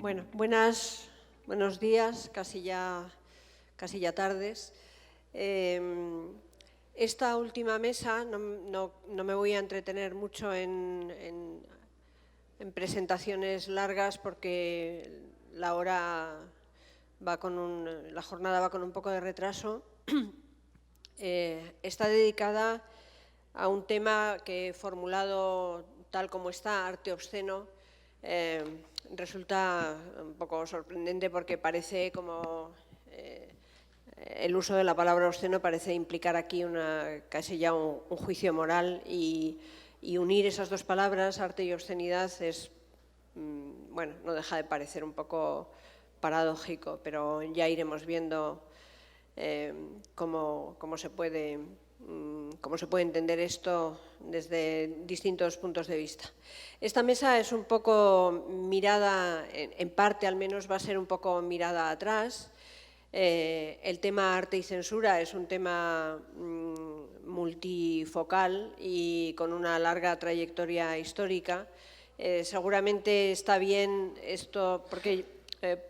Bueno, buenos días, casi ya tardes. Esta última mesa no me voy a entretener mucho en presentaciones largas porque la jornada va con un poco de retraso. Está dedicada a un tema que, formulado tal como está, arte obsceno, resulta un poco sorprendente porque parece como el uso de la palabra obsceno parece implicar aquí casi ya un juicio moral, y unir esas dos palabras, arte y obscenidad, bueno, no deja de parecer un poco paradójico, pero ya iremos viendo cómo se puede entender esto desde distintos puntos de vista. Esta mesa es un poco mirada, en parte al menos va a ser un poco mirada atrás. El tema arte y censura es un tema multifocal y con una larga trayectoria histórica. Seguramente está bien esto porque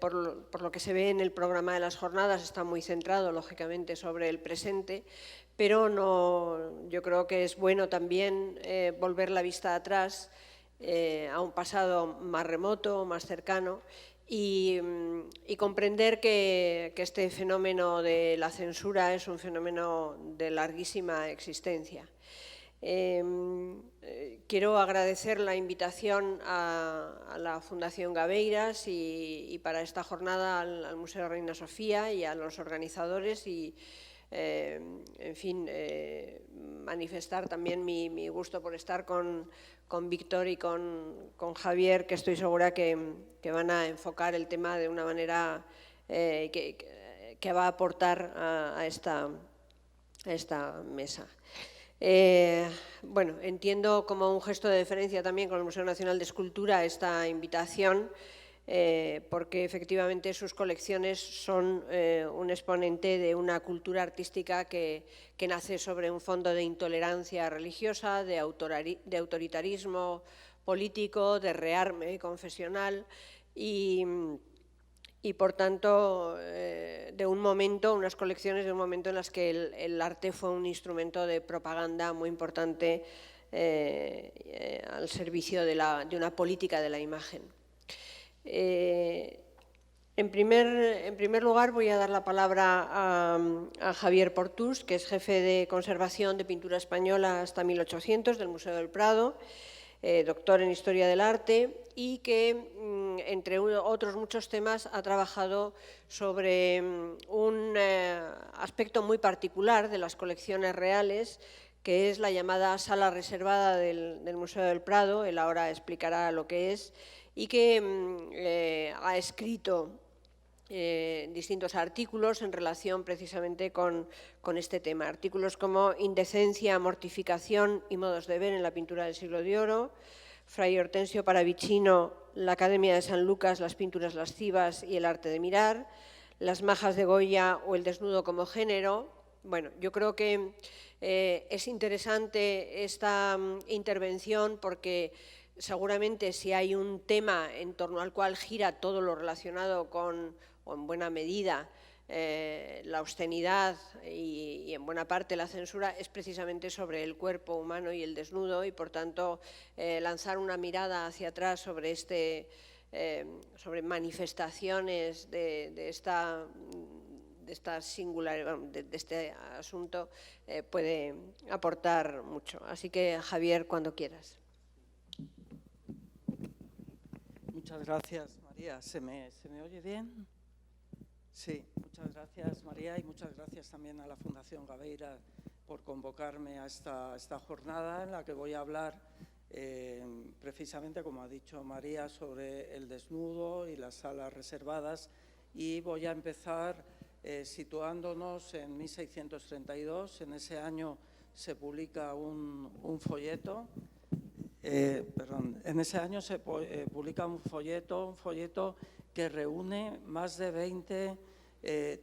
por lo que se ve en el programa de las jornadas está muy centrado, lógicamente, sobre el presente, pero yo creo que es bueno también volver la vista atrás a un pasado más remoto, más cercano, y comprender que este fenómeno de la censura es un fenómeno de larguísima existencia. Quiero agradecer la invitación a la Fundación Gabeiras y para esta jornada al Museo Reina Sofía y a los organizadores y, en fin, manifestar también mi gusto por estar con Víctor y con Javier, que estoy segura que van a enfocar el tema de una manera que va a aportar a esta mesa. Bueno, entiendo como un gesto de deferencia también con el Museo Nacional de Escultura esta invitación, porque efectivamente sus colecciones son un exponente de una cultura artística que nace sobre un fondo de intolerancia religiosa, de autoritarismo político, de rearme confesional y por tanto, unas colecciones de un momento en las que el arte fue un instrumento de propaganda muy importante al servicio de una política de la imagen. En primer lugar, voy a dar la palabra a Javier Portús, que es jefe de conservación de pintura española hasta 1800 del Museo del Prado, doctor en Historia del Arte, y que, entre otros muchos temas, ha trabajado sobre un aspecto muy particular de las colecciones reales, que es la llamada sala reservada del Museo del Prado. Él ahora explicará lo que es, y que ha escrito distintos artículos en relación precisamente con este tema. Artículos como Indecencia, mortificación y modos de ver en la pintura del siglo de oro, Fray Hortensio Paravicino, la Academia de San Lucas, las pinturas lascivas y el arte de mirar, Las majas de Goya o el desnudo como género. Bueno, yo creo que es interesante esta intervención porque seguramente si hay un tema en torno al cual gira todo lo relacionado con, o en buena medida, la obscenidad y en buena parte la censura, es precisamente sobre el cuerpo humano y el desnudo, y por tanto lanzar una mirada hacia atrás sobre sobre manifestaciones de este asunto puede aportar mucho. Así que, Javier, cuando quieras. Muchas gracias, María. ¿Se me oye bien? Sí, muchas gracias, María, y muchas gracias también a la Fundación Gabeiras por convocarme a esta jornada en la que voy a hablar precisamente, como ha dicho María, sobre el desnudo y las salas reservadas, y voy a empezar situándonos en 1632. En ese año se publica un folleto. En ese año se publica un folleto que reúne más de 20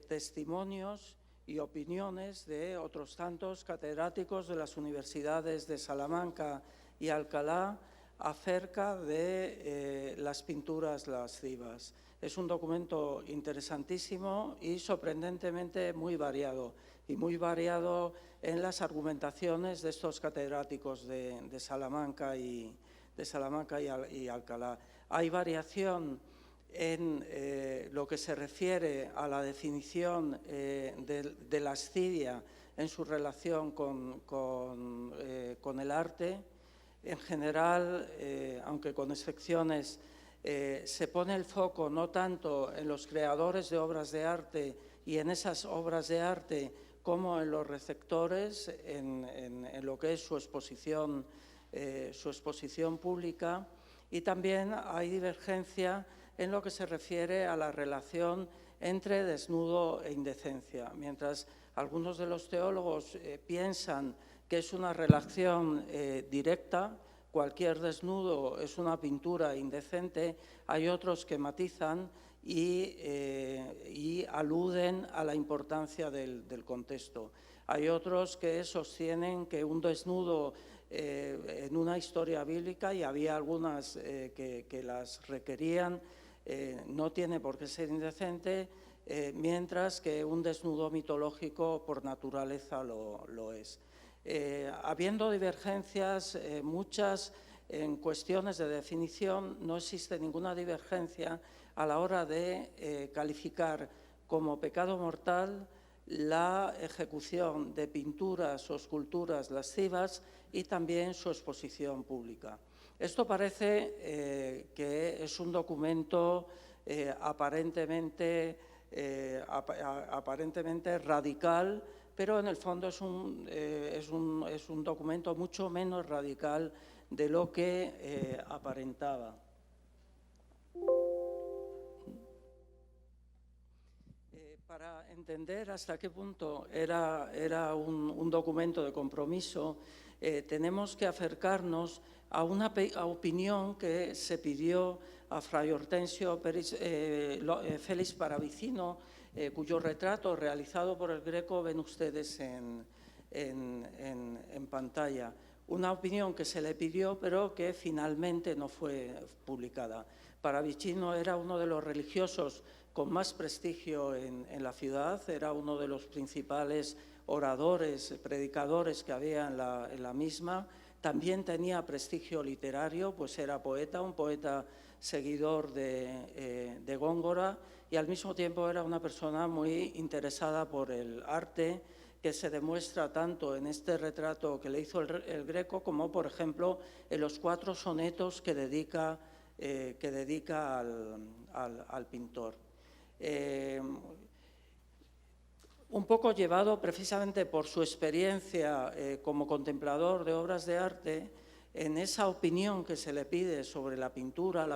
testimonios y opiniones de otros tantos catedráticos de las universidades de Salamanca y Alcalá acerca de las pinturas lascivas. Es un documento interesantísimo y sorprendentemente muy variado, y muy variado en las argumentaciones de estos catedráticos de Salamanca y Alcalá. Hay variación en lo que se refiere a la definición de lascivia en su relación con el arte. En general, aunque con excepciones, se pone el foco no tanto en los creadores de obras de arte y en esas obras de arte como en los receptores, en lo que es su exposición pública, y también hay divergencia en lo que se refiere a la relación entre desnudo e indecencia. Mientras algunos de los teólogos piensan que es una relación directa, cualquier desnudo es una pintura indecente, hay otros que matizan y aluden a la importancia del contexto. Hay otros que sostienen que un desnudo en una historia bíblica, y había algunas que las requerían, no tiene por qué ser indecente, mientras que un desnudo mitológico por naturaleza lo es. Habiendo divergencias, muchas en cuestiones de definición, no existe ninguna divergencia a la hora de calificar como pecado mortal la ejecución de pinturas o esculturas lascivas y también su exposición pública. Esto parece que es un documento aparentemente radical, pero en el fondo es un documento mucho menos radical de lo que aparentaba. Para entender hasta qué punto era un documento de compromiso, tenemos que acercarnos a una opinión que se pidió a Fray Hortensio Félix Paravicino, cuyo retrato realizado por el Greco ven ustedes en pantalla. Una opinión que se le pidió, pero que finalmente no fue publicada. Paravicino era uno de los religiosos con más prestigio en la ciudad, era uno de los principales oradores, predicadores que había en la misma. También tenía prestigio literario, pues era poeta, un poeta seguidor de Góngora, y al mismo tiempo era una persona muy interesada por el arte, que se demuestra tanto en este retrato que le hizo el Greco como, por ejemplo, en los 4 sonetos que dedica al pintor. Un poco llevado precisamente por su experiencia como contemplador de obras de arte, en esa opinión que se le pide sobre la pintura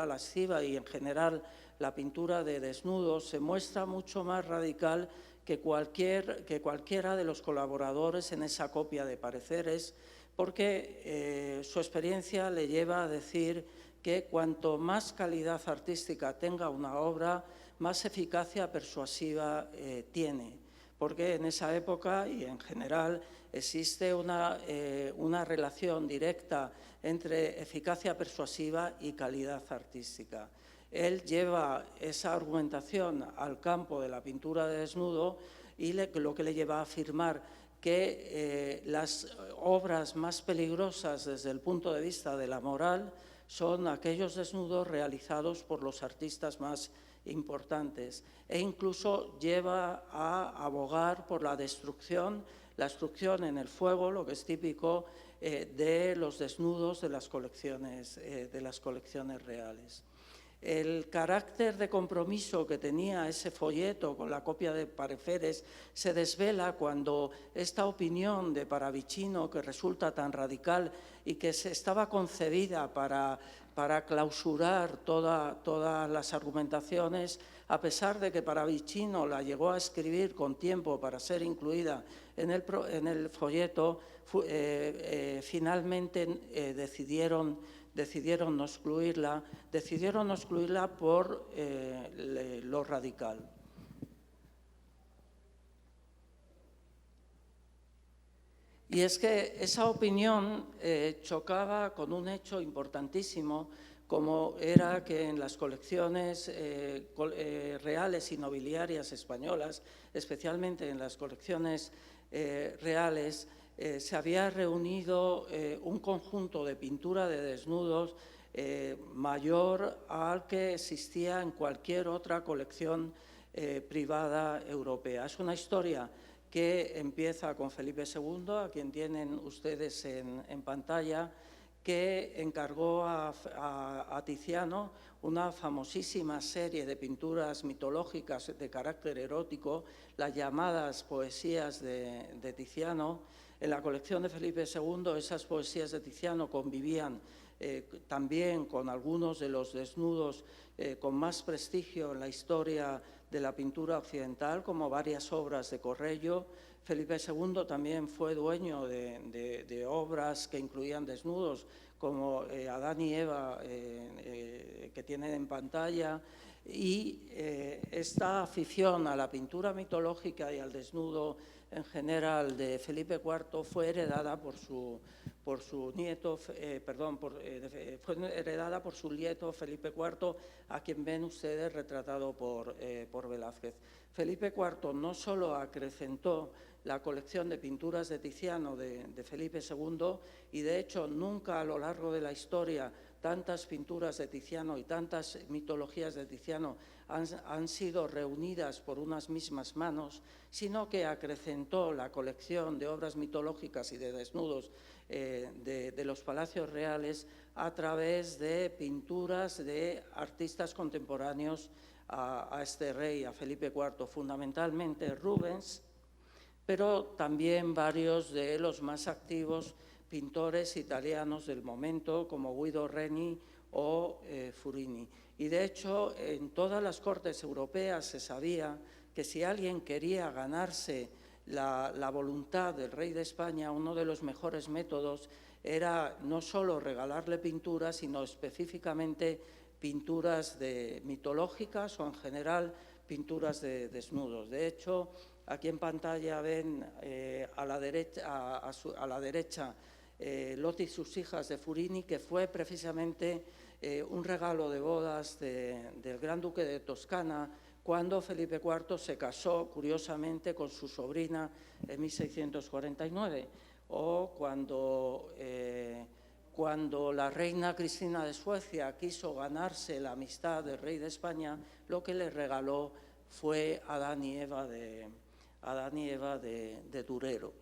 lasciva y en general la pintura de desnudos, se muestra mucho más radical que cualquiera de los colaboradores en esa copia de pareceres, porque su experiencia le lleva a decir que cuanto más calidad artística tenga una obra, más eficacia persuasiva tiene, porque en esa época y en general existe una relación directa entre eficacia persuasiva y calidad artística. Él lleva esa argumentación al campo de la pintura de desnudo y lo que le lleva a afirmar que las obras más peligrosas desde el punto de vista de la moral son aquellos desnudos realizados por los artistas más importantes, e incluso lleva a abogar por la destrucción en el fuego, lo que es típico de los desnudos de las colecciones reales. El carácter de compromiso que tenía ese folleto con la copia de pareceres se desvela cuando esta opinión de Paravicino, que resulta tan radical y que estaba concebida para clausurar todas las argumentaciones, a pesar de que Paravicino la llegó a escribir con tiempo para ser incluida en el folleto, finalmente decidieron no excluirla por lo radical. Y es que esa opinión chocaba con un hecho importantísimo, como era que en las colecciones reales y nobiliarias españolas, especialmente en las colecciones reales, se había reunido un conjunto de pintura de desnudos mayor al que existía en cualquier otra colección privada europea. Es una historia que empieza con Felipe II, a quien tienen ustedes en pantalla, que encargó a Tiziano una famosísima serie de pinturas mitológicas de carácter erótico, las llamadas poesías de Tiziano. En la colección de Felipe II, esas poesías de Tiziano convivían también con algunos de los desnudos con más prestigio en la historia de la pintura occidental, como varias obras de Correggio. Felipe II también fue dueño de obras que incluían desnudos, como Adán y Eva, que tienen en pantalla, y esta afición a la pintura mitológica y al desnudo en general de Felipe IV fue heredada por su nieto, fue heredada por su nieto Felipe IV, a quien ven ustedes retratado por Velázquez. Felipe IV no solo acrecentó la colección de pinturas de Tiziano de Felipe II, y de hecho nunca a lo largo de la historia tantas pinturas de Tiziano y tantas mitologías de Tiziano han sido reunidas por unas mismas manos, sino que acrecentó la colección de obras mitológicas y de desnudos de los palacios reales a través de pinturas de artistas contemporáneos a este rey, a Felipe IV, fundamentalmente Rubens, pero también varios de los más activos pintores italianos del momento, como Guido Reni o Furini. Y de hecho, en todas las cortes europeas se sabía que si alguien quería ganarse la voluntad del rey de España, uno de los mejores métodos era no solo regalarle pinturas, sino específicamente pinturas mitológicas o en general pinturas de desnudos. De hecho, aquí en pantalla ven a la derecha Loti y sus hijas de Furini, que fue precisamente un regalo de bodas del Gran Duque de Toscana cuando Felipe IV se casó, curiosamente, con su sobrina en 1649, o cuando la reina Cristina de Suecia quiso ganarse la amistad del rey de España, lo que le regaló fue Adán y Eva de Durero.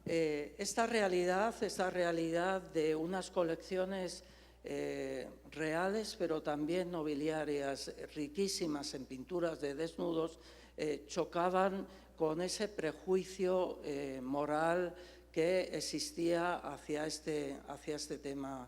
Esta realidad de unas colecciones reales, pero también nobiliarias, riquísimas en pinturas de desnudos, chocaban con ese prejuicio moral que existía hacia este tema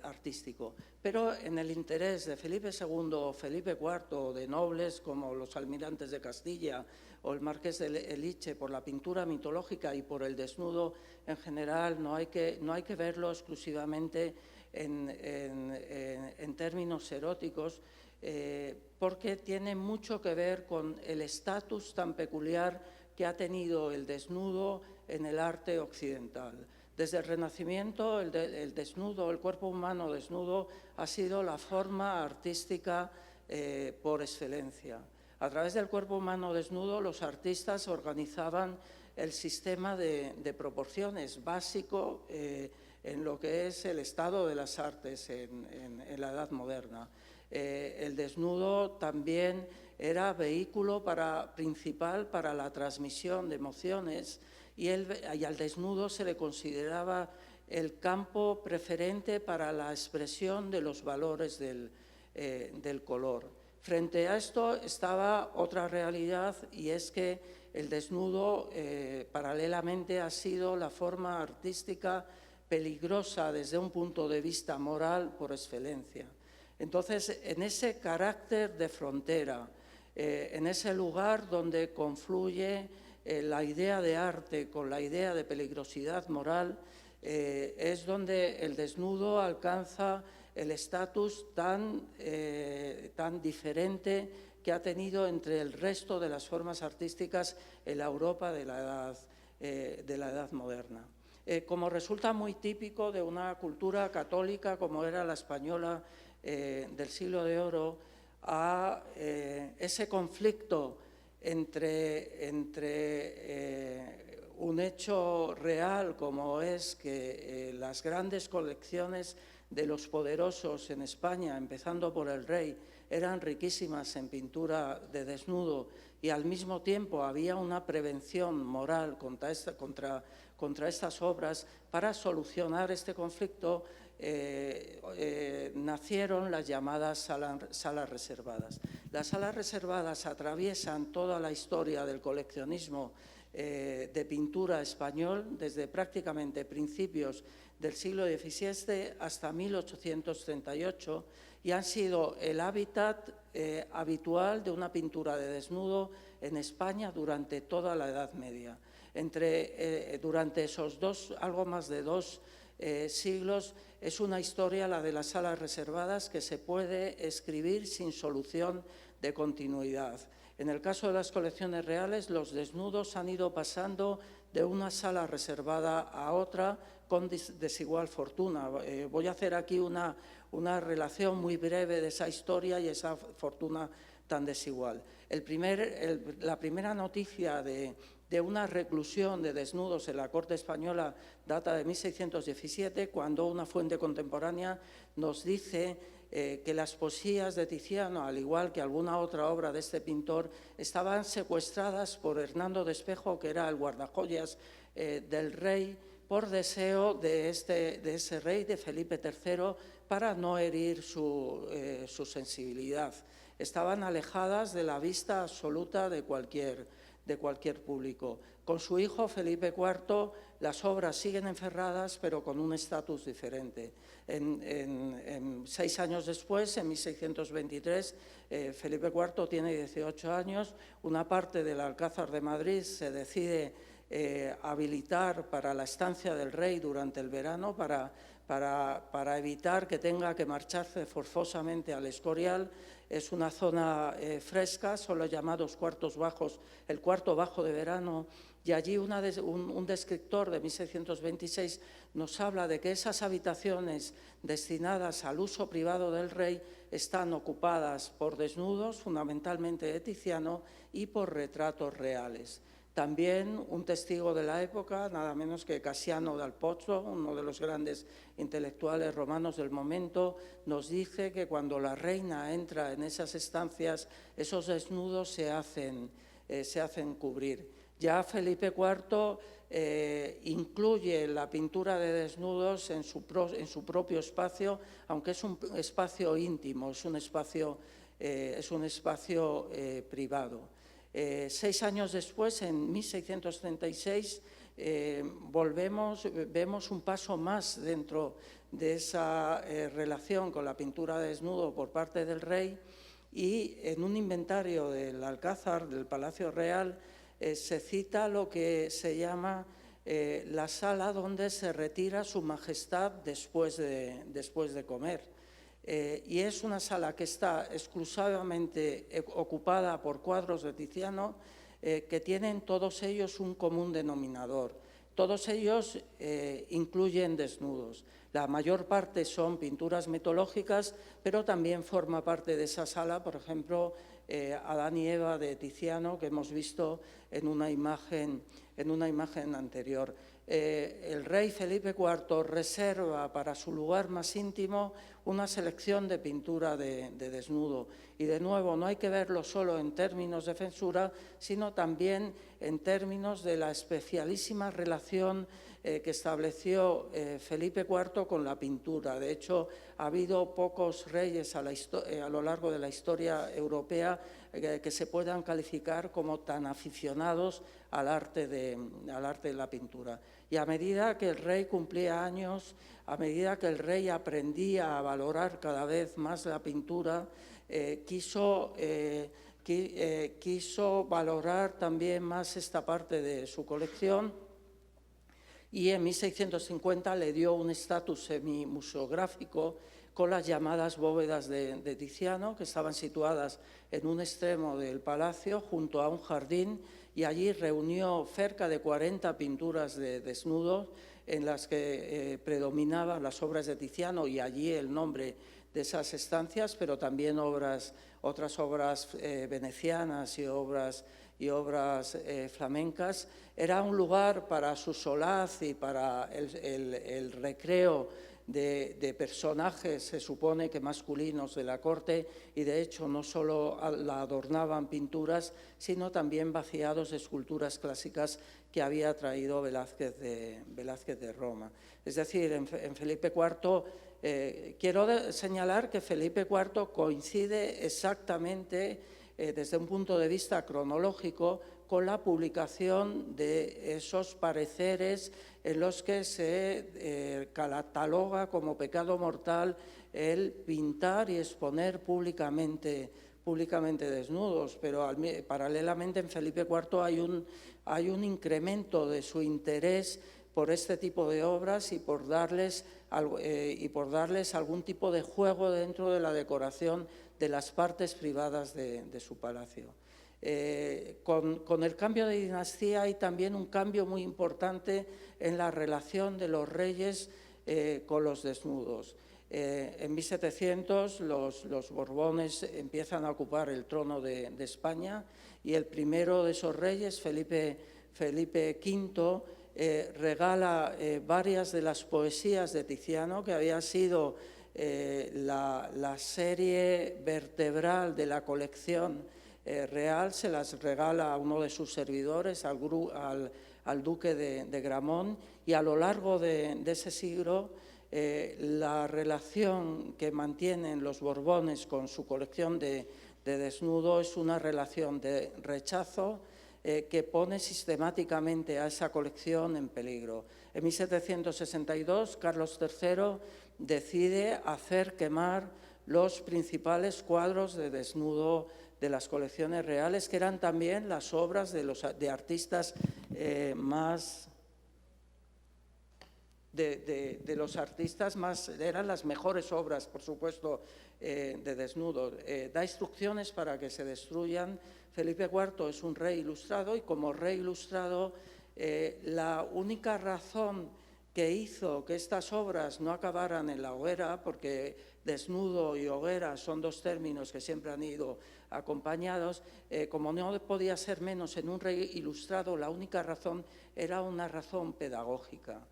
artístico. Pero en el interés de Felipe II o Felipe IV, de nobles como los almirantes de Castilla o el marqués de Eliche, por la pintura mitológica y por el desnudo en general, no hay que verlo exclusivamente en términos eróticos, porque tiene mucho que ver con el estatus tan peculiar que ha tenido el desnudo en el arte occidental. Desde el Renacimiento, el desnudo, el cuerpo humano desnudo, ha sido la forma artística por excelencia. A través del cuerpo humano desnudo, los artistas organizaban el sistema de proporciones básico en lo que es el estado de las artes en la Edad Moderna. El desnudo también era vehículo principal para la transmisión de emociones, y al desnudo se le consideraba el campo preferente para la expresión de los valores del color. Frente a esto estaba otra realidad, y es que el desnudo paralelamente ha sido la forma artística peligrosa desde un punto de vista moral por excelencia. Entonces, en ese carácter de frontera, en ese lugar donde confluye la idea de arte con la idea de peligrosidad moral, es donde el desnudo alcanza el estatus tan diferente que ha tenido entre el resto de las formas artísticas en la Europa de la de la Edad Moderna. Como resulta muy típico de una cultura católica como era la española del Siglo de Oro, a ese conflicto entre un hecho real como es que las grandes colecciones de los poderosos en España, empezando por el rey, eran riquísimas en pintura de desnudo y al mismo tiempo había una prevención moral contra estas obras. Para solucionar este conflicto nacieron las llamadas salas reservadas. Las salas reservadas atraviesan toda la historia del coleccionismo de pintura español desde prácticamente principios del siglo XVII hasta 1838 y han sido el hábitat habitual de una pintura de desnudo en España durante toda la Edad Media. Durante esos algo más de dos siglos, es una historia, la de las salas reservadas, que se puede escribir sin solución de continuidad. En el caso de las colecciones reales, los desnudos han ido pasando de una sala reservada a otra con desigual fortuna. Voy a hacer aquí una relación muy breve de esa historia y esa fortuna tan desigual. La primera noticia de una reclusión de desnudos en la corte española data de 1617, cuando una fuente contemporánea nos dice que las poesías de Tiziano, al igual que alguna otra obra de este pintor, estaban secuestradas por Hernando de Espejo, que era el guardajoyas del rey, por deseo de ese rey, de Felipe III, para no herir su sensibilidad. Estaban alejadas de la vista absoluta de cualquier público. Con su hijo Felipe IV las obras siguen encerradas, pero con un estatus diferente. 6 años después, en 1623, Felipe IV tiene 18 años, una parte del Alcázar de Madrid se decide habilitar para la estancia del rey durante el verano, para evitar que tenga que marcharse forzosamente al Escorial. Es una zona fresca, son los llamados cuartos bajos, el cuarto bajo de verano, y allí un descriptor de 1626 nos habla de que esas habitaciones destinadas al uso privado del rey están ocupadas por desnudos, fundamentalmente de Tiziano, y por retratos reales. También un testigo de la época, nada menos que Casiano dal Pozzo, uno de los grandes intelectuales romanos del momento, nos dice que cuando la reina entra en esas estancias, esos desnudos se hacen cubrir. Ya Felipe IV incluye la pintura de desnudos en su propio espacio, aunque es un espacio íntimo, es un espacio privado. 6 años después, en 1636, vemos un paso más dentro de esa relación con la pintura de desnudo por parte del rey, y en un inventario del Alcázar, del Palacio Real, se cita lo que se llama la sala donde se retira su majestad después de comer. Y es una sala que está exclusivamente ocupada por cuadros de Tiziano, que tienen todos ellos un común denominador. Todos ellos incluyen desnudos. La mayor parte son pinturas mitológicas, pero también forma parte de esa sala, por ejemplo, Adán y Eva de Tiziano, que hemos visto en una imagen anterior. El rey Felipe IV reserva para su lugar más íntimo una selección de pintura de desnudo. Y de nuevo, no hay que verlo solo en términos de censura, sino también en términos de la especialísima relación que estableció Felipe IV con la pintura. De hecho, ha habido pocos reyes a lo largo de la historia europea que se puedan calificar como tan aficionados al arte de la pintura. Y a medida que el rey cumplía años, a medida que el rey aprendía a valorar cada vez más la pintura, quiso valorar también más esta parte de su colección, y en 1650 le dio un estatus semimuseográfico con las llamadas bóvedas de Tiziano, que estaban situadas en un extremo del palacio junto a un jardín, y allí reunió cerca de 40 pinturas de desnudos en las que predominaban las obras de Tiziano y allí el nombre de esas estancias, pero también otras obras venecianas y obras flamencas. Era un lugar para su solaz y para el recreo de personajes, se supone que masculinos de la corte, y de hecho no solo la adornaban pinturas, sino también vaciados de esculturas clásicas que había traído Velázquez de Roma. Es decir, en Felipe IV, quiero señalar que Felipe IV coincide exactamente desde un punto de vista cronológico con la publicación de esos pareceres en los que se cataloga como pecado mortal el pintar y exponer públicamente desnudos, pero paralelamente en Felipe IV hay un incremento de su interés por este tipo de obras y por darles algún tipo de juego dentro de la decoración de las partes privadas de su palacio. Con el cambio de dinastía hay también un cambio muy importante en la relación de los reyes con los desnudos. En 1700 los Borbones empiezan a ocupar el trono de España y el primero de esos reyes, Felipe V, regala varias de las poesías de Tiziano, que había sido la serie vertebral de la colección real, se las regala a uno de sus servidores, al duque de Gramont, y a lo largo de ese siglo la relación que mantienen los Borbones con su colección de desnudo es una relación de rechazo que pone sistemáticamente a esa colección en peligro. En 1762, Carlos III decide hacer quemar los principales cuadros de desnudo de las colecciones reales, que eran también las obras de artistas eran las mejores obras, por supuesto, de desnudo. Da instrucciones para que se destruyan. Felipe IV es un rey ilustrado y como rey ilustrado la única razón que hizo que estas obras no acabaran en la hoguera, porque desnudo y hoguera son dos términos que siempre han ido acompañados, como no podía ser menos en un rey ilustrado, la única razón era una razón pedagógica.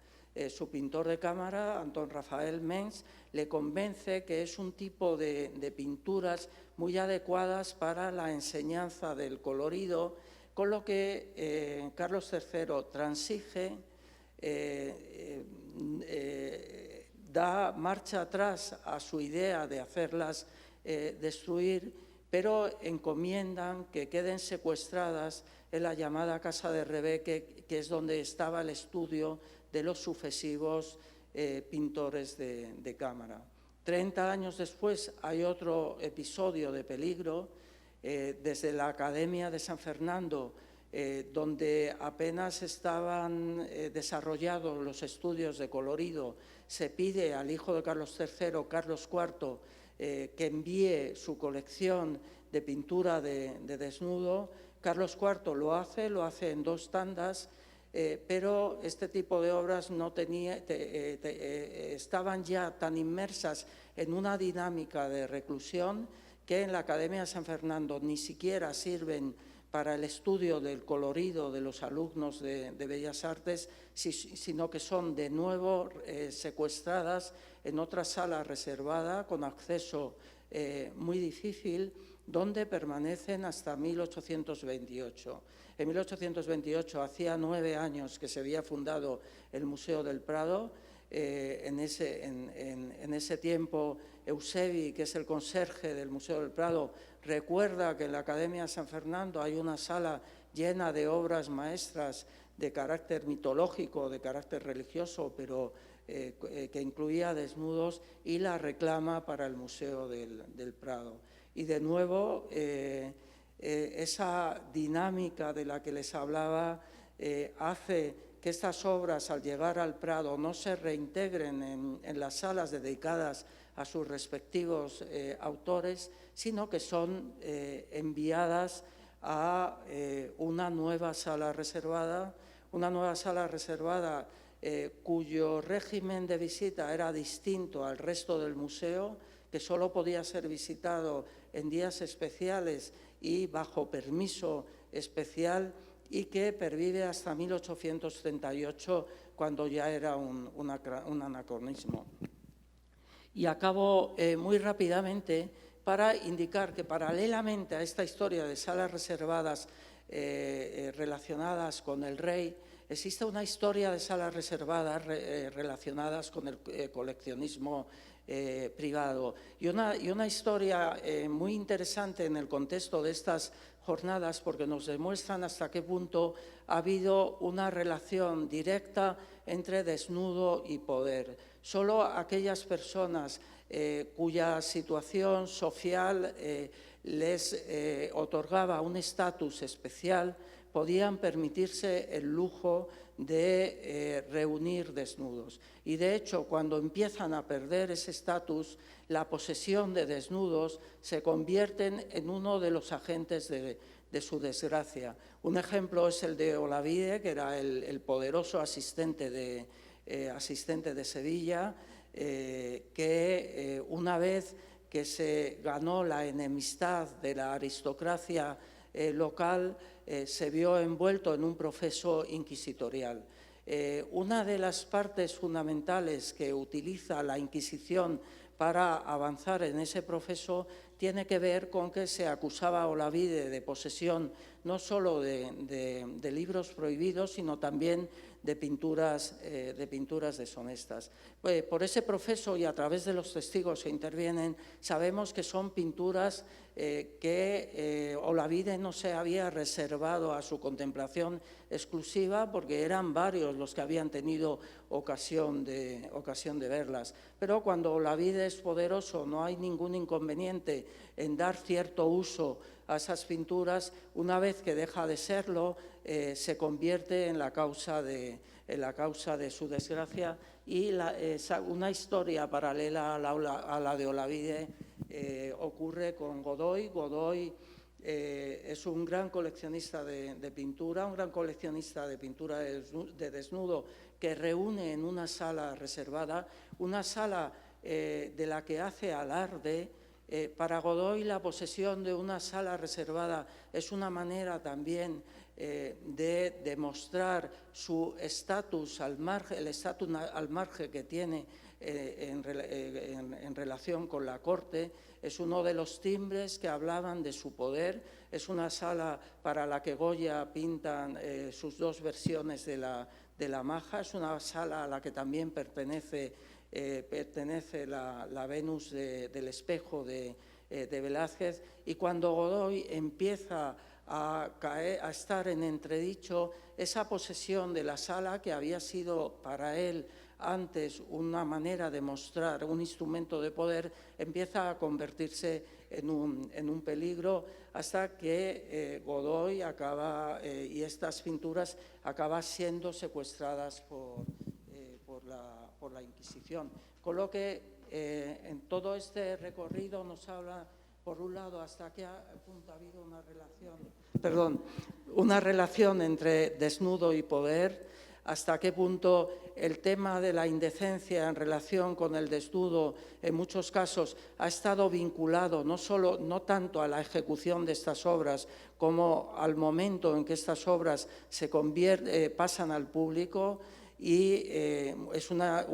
Su pintor de cámara, Antón Rafael Mengs, le convence que es un tipo de pinturas muy adecuadas para la enseñanza del colorido, con lo que Carlos III transige, da marcha atrás a su idea de hacerlas destruir, pero encomiendan que queden secuestradas en la llamada Casa de Rebeque, que es donde estaba el estudio de los sucesivos pintores de cámara. 30 años después hay otro episodio de peligro desde la Academia de San Fernando, donde apenas estaban desarrollados los estudios de colorido. Se pide al hijo de Carlos III, Carlos IV, que envíe su colección de pintura de desnudo. Carlos IV lo hace en 2 tandas, pero este tipo de obras estaban ya tan inmersas en una dinámica de reclusión que en la Academia de San Fernando ni siquiera sirven para el estudio del colorido de los alumnos de Bellas Artes, sino que son de nuevo secuestradas en otra sala reservada con acceso muy difícil, donde permanecen hasta 1828. En 1828, hacía 9 años que se había fundado el Museo del Prado. En ese tiempo, Eusebi, que es el conserje del Museo del Prado, recuerda que en la Academia de San Fernando hay una sala llena de obras maestras de carácter mitológico, de carácter religioso, pero que incluía desnudos, y la reclama para el Museo del Prado. Y de nuevo, esa dinámica de la que les hablaba hace que estas obras, al llegar al Prado, no se reintegren en las salas dedicadas a sus respectivos autores, sino que son enviadas a una nueva sala reservada cuyo régimen de visita era distinto al resto del museo, que solo podía ser visitado en días especiales y bajo permiso especial, y que pervive hasta 1838, cuando ya era un anacronismo. Y acabo muy rápidamente para indicar que, paralelamente a esta historia de salas reservadas relacionadas con el rey, existe una historia de salas reservadas relacionadas con el coleccionismo privado, y una historia muy interesante en el contexto de estas jornadas, porque nos demuestran hasta qué punto ha habido una relación directa entre desnudo y poder. Solo aquellas personas cuya situación social les otorgaba un estatus especial podían permitirse el lujo de reunir desnudos. Y de hecho, cuando empiezan a perder ese estatus, la posesión de desnudos se convierten en uno de los agentes de su desgracia. Un ejemplo es el de Olavide, que era el poderoso asistente de Sevilla, que una vez que se ganó la enemistad de la aristocracia local, se vio envuelto en un proceso inquisitorial. Una de las partes fundamentales que utiliza la Inquisición para avanzar en ese proceso tiene que ver con que se acusaba a Olavide de posesión no solo de libros prohibidos, sino también de pinturas deshonestas. Por ese proceso y a través de los testigos que intervienen, sabemos que son pinturas que Olavide no se había reservado a su contemplación exclusiva, porque eran varios los que habían tenido ocasión de verlas. Pero cuando Olavide es poderoso, no hay ningún inconveniente en dar cierto uso a esas pinturas. Una vez que deja de serlo, se convierte en la causa de su desgracia, y una historia paralela a la de Olavide ocurre con Godoy. Godoy es un gran coleccionista de pintura, un gran coleccionista de pintura de desnudo, que reúne en una sala reservada, una sala de la que hace alarde. Para Godoy, la posesión de una sala reservada es una manera también de demostrar su estatus al margen que tiene en relación con la corte. Es uno de los timbres que hablaban de su poder. Es una sala para la que Goya pintan sus dos versiones de la Maja. Es una sala a la que también pertenece la Venus del espejo de Velázquez. Y cuando Godoy empieza a estar en entredicho, esa posesión de la sala, que había sido para él antes una manera de mostrar un instrumento de poder, empieza a convertirse en un peligro, hasta que Godoy y estas pinturas acaban siendo secuestradas por la Inquisición. Con lo que en todo este recorrido nos habla, por un lado, hasta qué punto ha habido una relación entre desnudo y poder, hasta qué punto el tema de la indecencia en relación con el desnudo en muchos casos ha estado vinculado no tanto a la ejecución de estas obras como al momento en que estas obras pasan al público. Y es una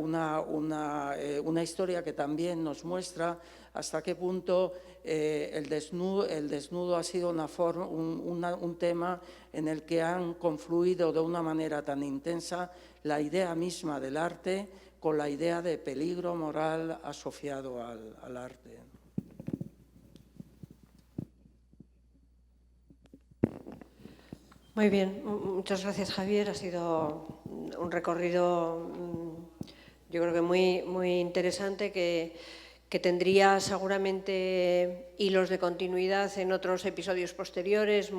historia que también nos muestra hasta qué punto el desnudo ha sido un tema en el que han confluido de una manera tan intensa la idea misma del arte con la idea de peligro moral asociado al arte. Muy bien, muchas gracias, Javier. Ha sido un recorrido, yo creo que muy interesante, que tendría seguramente hilos de continuidad en otros episodios posteriores,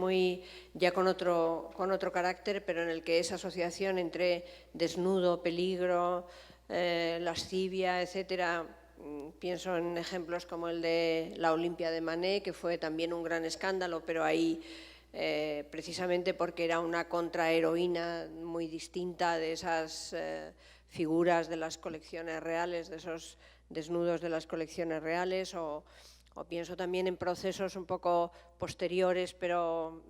ya con otro carácter, pero en el que esa asociación entre desnudo, peligro, lascivia, etcétera. Pienso en ejemplos como el de la Olimpia de Manet, que fue también un gran escándalo, pero ahí precisamente porque era una contraheroína muy distinta de esas figuras de las colecciones reales, de esos desnudos de las colecciones reales, o pienso también en procesos un poco posteriores, pero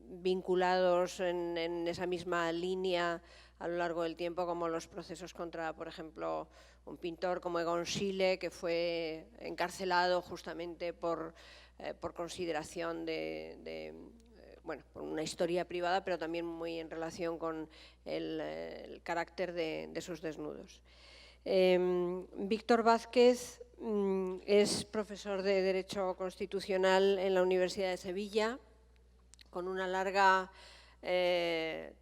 vinculados en esa misma línea a lo largo del tiempo, como los procesos contra, por ejemplo, un pintor como Egon Schiele, que fue encarcelado justamente por consideración bueno, por una historia privada, pero también muy en relación con el carácter de sus desnudos. Víctor Vázquez es profesor de Derecho Constitucional en la Universidad de Sevilla, con una larga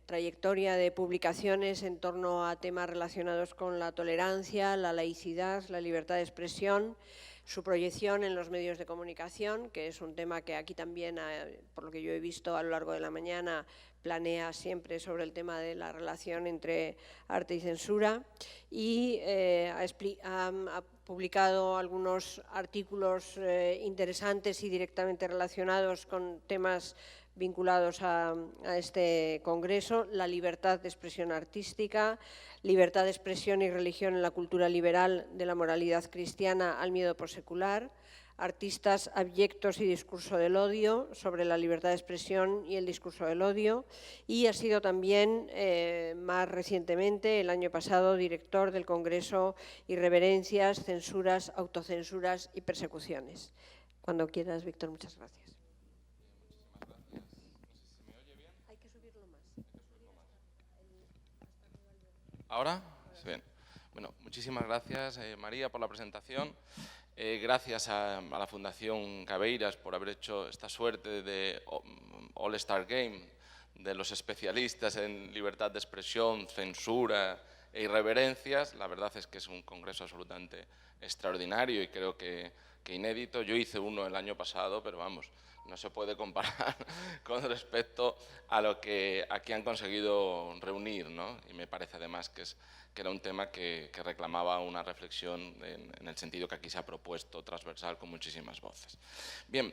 trayectoria de publicaciones en torno a temas relacionados con la tolerancia, la laicidad, la libertad de expresión, su proyección en los medios de comunicación, que es un tema que aquí también, por lo que yo he visto a lo largo de la mañana, planea siempre sobre el tema de la relación entre arte y censura, y ha publicado algunos artículos interesantes y directamente relacionados con temas vinculados a este congreso: la libertad de expresión artística, libertad de expresión y religión en la cultura liberal, de la moralidad cristiana al miedo postsecular, artistas abyectos y discurso del odio, sobre la libertad de expresión y el discurso del odio, y ha sido también, más recientemente, el año pasado, director del congreso Irreverencias, censuras, autocensuras y persecuciones. Cuando quieras, Víctor, muchas gracias. ¿Ahora? Bien. Bueno, muchísimas gracias, María, por la presentación. Gracias a la Fundación Gabeiras por haber hecho esta suerte de All-Star Game de los especialistas en libertad de expresión, censura e irreverencias. La verdad es que es un congreso absolutamente extraordinario y creo que inédito. Yo hice uno el año pasado, pero vamos, no se puede comparar con respecto a lo que aquí han conseguido reunir, ¿no? Y me parece además que era un tema que reclamaba una reflexión en el sentido que aquí se ha propuesto, transversal, con muchísimas voces. Bien,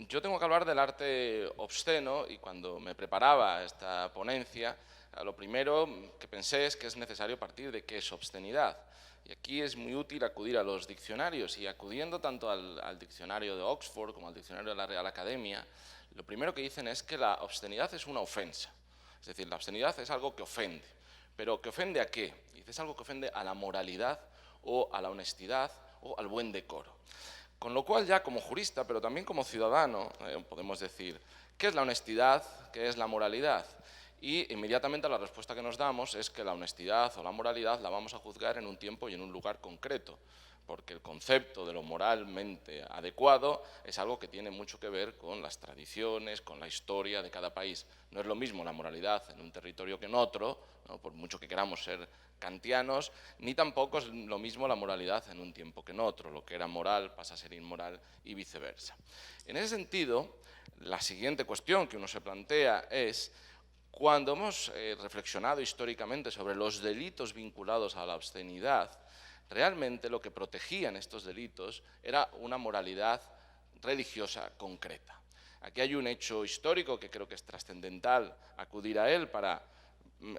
yo tengo que hablar del arte obsceno, y cuando me preparaba esta ponencia, lo primero que pensé es que es necesario partir de qué es obscenidad. Y aquí es muy útil acudir a los diccionarios, y acudiendo tanto al diccionario de Oxford como al diccionario de la Real Academia, lo primero que dicen es que la obscenidad es una ofensa. Es decir, la obscenidad es algo que ofende. ¿Pero que ofende a qué? Dice, es algo que ofende a la moralidad o a la honestidad o al buen decoro. Con lo cual, ya como jurista, pero también como ciudadano, podemos decir, ¿qué es la honestidad? ¿Qué es la moralidad? Y inmediatamente la respuesta que nos damos es que la honestidad o la moralidad la vamos a juzgar en un tiempo y en un lugar concreto, porque el concepto de lo moralmente adecuado es algo que tiene mucho que ver con las tradiciones, con la historia de cada país. No es lo mismo la moralidad en un territorio que en otro, ¿no? Por mucho que queramos ser kantianos, ni tampoco es lo mismo la moralidad en un tiempo que en otro. Lo que era moral pasa a ser inmoral y viceversa. En ese sentido, la siguiente cuestión que uno se plantea es: cuando hemos reflexionado históricamente sobre los delitos vinculados a la obscenidad, realmente lo que protegían estos delitos era una moralidad religiosa concreta. Aquí hay un hecho histórico que creo que es trascendental acudir a él para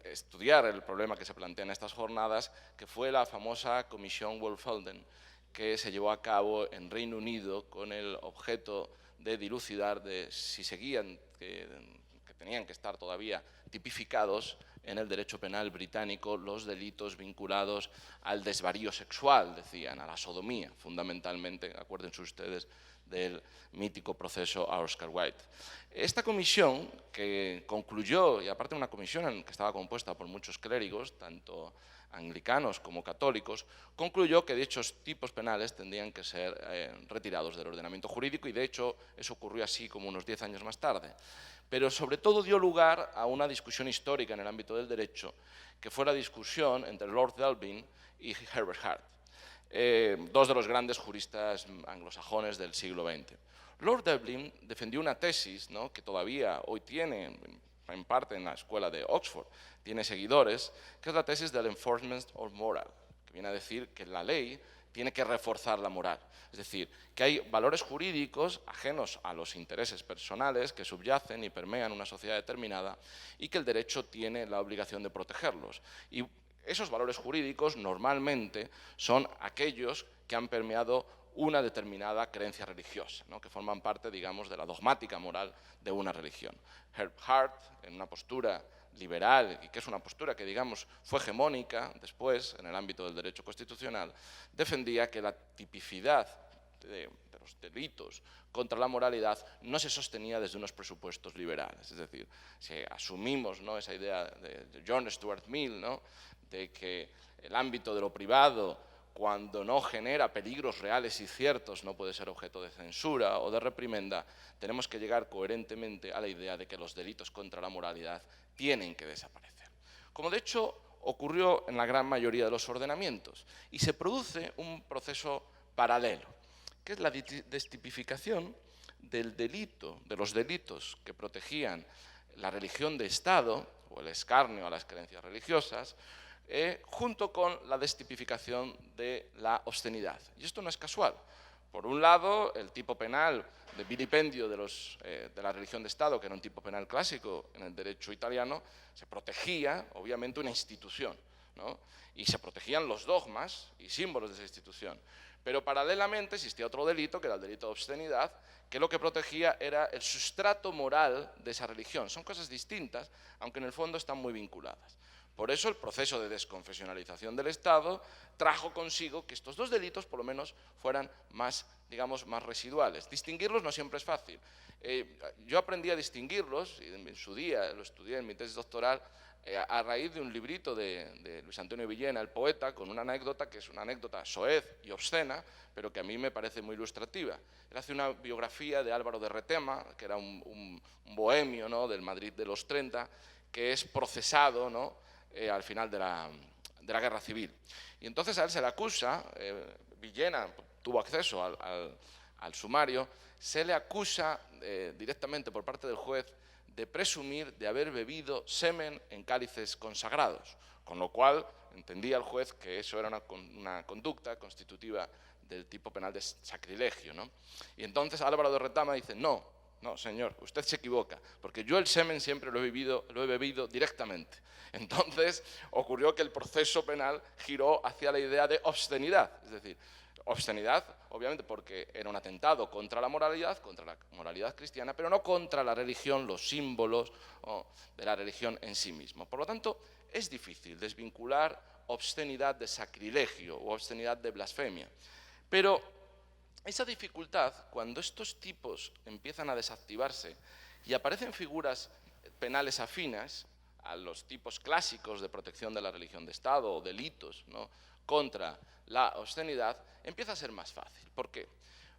estudiar el problema que se plantea en estas jornadas, que fue la famosa Comisión Wolf-Felden, que se llevó a cabo en Reino Unido con el objeto de dilucidar de si seguían que tenían que estar todavía tipificados en el derecho penal británico los delitos vinculados al desvarío sexual, decían, a la sodomía, fundamentalmente. Acuérdense ustedes del mítico proceso a Oscar Wilde. Esta comisión, que concluyó, y aparte una comisión que estaba compuesta por muchos clérigos, tanto anglicanos como católicos, concluyó que dichos tipos penales tendrían que ser retirados del ordenamiento jurídico, y de hecho eso ocurrió así como unos 10 años más tarde. Pero sobre todo dio lugar a una discusión histórica en el ámbito del derecho, que fue la discusión entre Lord Delvin y Herbert Hart, dos de los grandes juristas anglosajones del siglo XX. Lord Delvin defendió una tesis, ¿no?, que todavía hoy tiene, en parte en la escuela de Oxford, tiene seguidores, que es la tesis del enforcement of moral, que viene a decir que la ley tiene que reforzar la moral. Es decir, que hay valores jurídicos ajenos a los intereses personales que subyacen y permean una sociedad determinada y que el derecho tiene la obligación de protegerlos. Y esos valores jurídicos normalmente son aquellos que han permeado una determinada creencia religiosa, ¿no? Que forman parte, digamos, de la dogmática moral de una religión. Herb Hart, en una postura liberal, y que es una postura que, digamos, fue hegemónica después en el ámbito del derecho constitucional, defendía que la tipicidad de los delitos contra la moralidad no se sostenía desde unos presupuestos liberales. Es decir, si asumimos, ¿no?, esa idea de John Stuart Mill, ¿no?, de que el ámbito de lo privado, cuando no genera peligros reales y ciertos, no puede ser objeto de censura o de reprimenda, tenemos que llegar coherentemente a la idea de que los delitos contra la moralidad tienen que desaparecer. Como de hecho ocurrió en la gran mayoría de los ordenamientos, y se produce un proceso paralelo, que es la destipificación del delito, de los delitos que protegían la religión de Estado o el escarnio a las creencias religiosas, junto con la destipificación de la obscenidad. Y esto no es casual. Por un lado, el tipo penal de vilipendio de la religión de Estado, que era un tipo penal clásico en el derecho italiano, se protegía, obviamente, una institución, ¿no? Y se protegían los dogmas y símbolos de esa institución. Pero paralelamente existía otro delito, que era el delito de obscenidad, que lo que protegía era el sustrato moral de esa religión. Son cosas distintas, aunque en el fondo están muy vinculadas. Por eso el proceso de desconfesionalización del Estado trajo consigo que estos dos delitos por lo menos fueran más, digamos, más residuales. Distinguirlos no siempre es fácil. Yo aprendí a distinguirlos, y en su día lo estudié en mi tesis doctoral, a raíz de un librito de Luis Antonio Villena, el poeta, con una anécdota que es una anécdota soez y obscena, pero que a mí me parece muy ilustrativa. Él hace una biografía de Álvaro de Retema, que era un bohemio, ¿no?, del Madrid de los 30, que es procesado, ¿no?, al final de la Guerra Civil. Y entonces a él se le acusa, Villena tuvo acceso al sumario, se le acusa directamente por parte del juez de presumir de haber bebido semen en cálices consagrados, con lo cual entendía el juez que eso era una conducta constitutiva del tipo penal de sacrilegio, ¿no? Y entonces Álvaro de Retama dice, no, señor, usted se equivoca, porque yo el semen siempre lo he bebido directamente. Entonces ocurrió que el proceso penal giró hacia la idea de obscenidad, es decir, obscenidad, obviamente, porque era un atentado contra la moralidad cristiana, pero no contra la religión, los símbolos de la religión en sí mismo. Por lo tanto, es difícil desvincular obscenidad de sacrilegio o obscenidad de blasfemia. Pero esa dificultad, cuando estos tipos empiezan a desactivarse y aparecen figuras penales afines a los tipos clásicos de protección de la religión de Estado o delitos, ¿no?, contra la obscenidad, empieza a ser más fácil. ¿Por qué?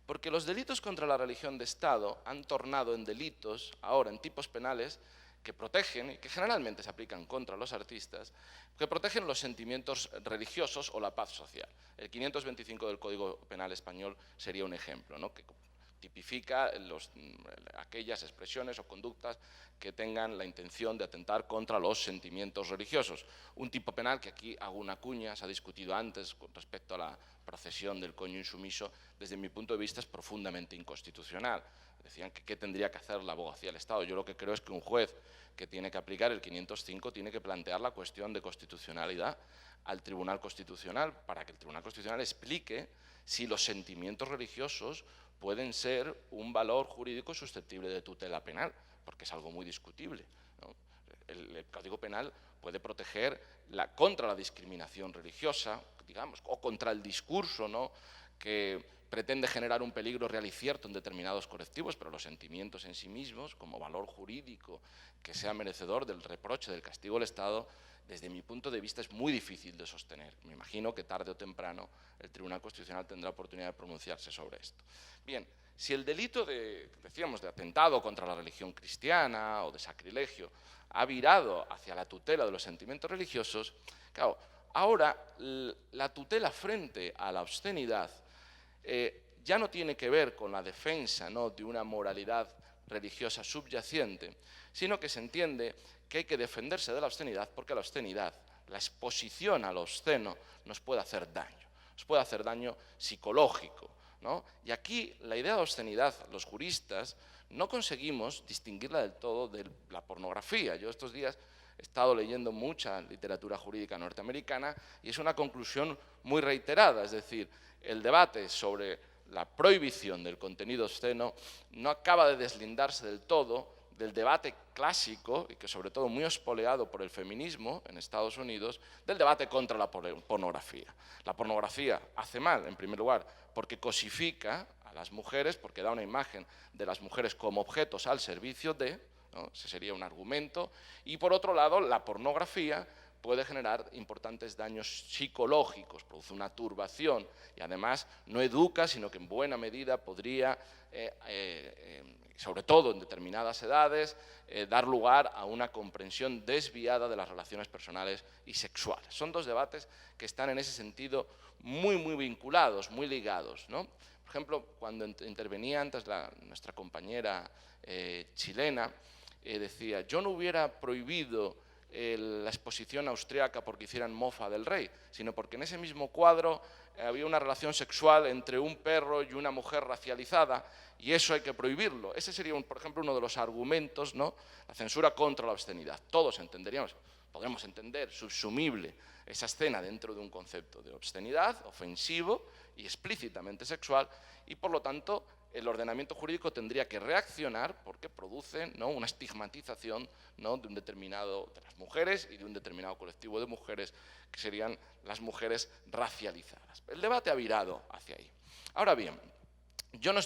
Porque los delitos contra la religión de Estado han tornado en delitos, ahora en tipos penales, que protegen, y que generalmente se aplican contra los artistas, que protegen los sentimientos religiosos o la paz social. El 525 del Código Penal español sería un ejemplo, ¿no?, que tipifica aquellas expresiones o conductas que tengan la intención de atentar contra los sentimientos religiosos. Un tipo penal que aquí hago una cuña, se ha discutido antes con respecto a la procesión del coño insumiso, desde mi punto de vista es profundamente inconstitucional. Decían que qué tendría que hacer la abogacía del Estado. Yo lo que creo es que un juez que tiene que aplicar el 505 tiene que plantear la cuestión de constitucionalidad al Tribunal Constitucional para que el Tribunal Constitucional explique si los sentimientos religiosos pueden ser un valor jurídico susceptible de tutela penal, porque es algo muy discutible, ¿no? El Código Penal puede proteger contra la discriminación religiosa, digamos, o contra el discurso, ¿no?, que pretende generar un peligro real y cierto en determinados colectivos, pero los sentimientos en sí mismos, como valor jurídico que sea merecedor del reproche, del castigo del Estado, desde mi punto de vista es muy difícil de sostener. Me imagino que tarde o temprano el Tribunal Constitucional tendrá oportunidad de pronunciarse sobre esto. Bien, si el delito de atentado contra la religión cristiana o de sacrilegio ha virado hacia la tutela de los sentimientos religiosos, claro, ahora la tutela frente a la obscenidad ya no tiene que ver con la defensa, ¿no?, de una moralidad religiosa subyacente, sino que se entiende que hay que defenderse de la obscenidad porque la obscenidad, la exposición a lo obsceno, nos puede hacer daño. os puede hacer daño psicológico, ¿no? Y aquí la idea de obscenidad, los juristas, no conseguimos distinguirla del todo de la pornografía. Yo estos días he estado leyendo mucha literatura jurídica norteamericana y es una conclusión muy reiterada, es decir, el debate sobre la prohibición del contenido obsceno no acaba de deslindarse del todo del debate clásico, y que sobre todo muy espoleado por el feminismo en Estados Unidos, del debate contra la pornografía. La pornografía hace mal, en primer lugar, porque cosifica a las mujeres, porque da una imagen de las mujeres como objetos al servicio de, ¿no? Ese sería un argumento. Y por otro lado, la pornografía puede generar importantes daños psicológicos, produce una turbación y además no educa, sino que en buena medida podría, sobre todo en determinadas edades, dar lugar a una comprensión desviada de las relaciones personales y sexuales. Son dos debates que están en ese sentido muy vinculados, muy ligados, ¿no? Por ejemplo, cuando intervenía antes nuestra compañera chilena, decía, yo no hubiera prohibido la exposición austriaca porque hicieran mofa del rey, sino porque en ese mismo cuadro había una relación sexual entre un perro y una mujer racializada y eso hay que prohibirlo. Ese sería, por ejemplo, uno de los argumentos, ¿no? La censura contra la obscenidad. Todos entenderíamos, podremos entender subsumible esa escena dentro de un concepto de obscenidad, ofensivo y explícitamente sexual, y por lo tanto el ordenamiento jurídico tendría que reaccionar porque produce, ¿no? Una estigmatización, ¿no? de las mujeres y de un determinado colectivo de mujeres que serían las mujeres racializadas. El debate ha virado hacia ahí. Ahora bien, yo no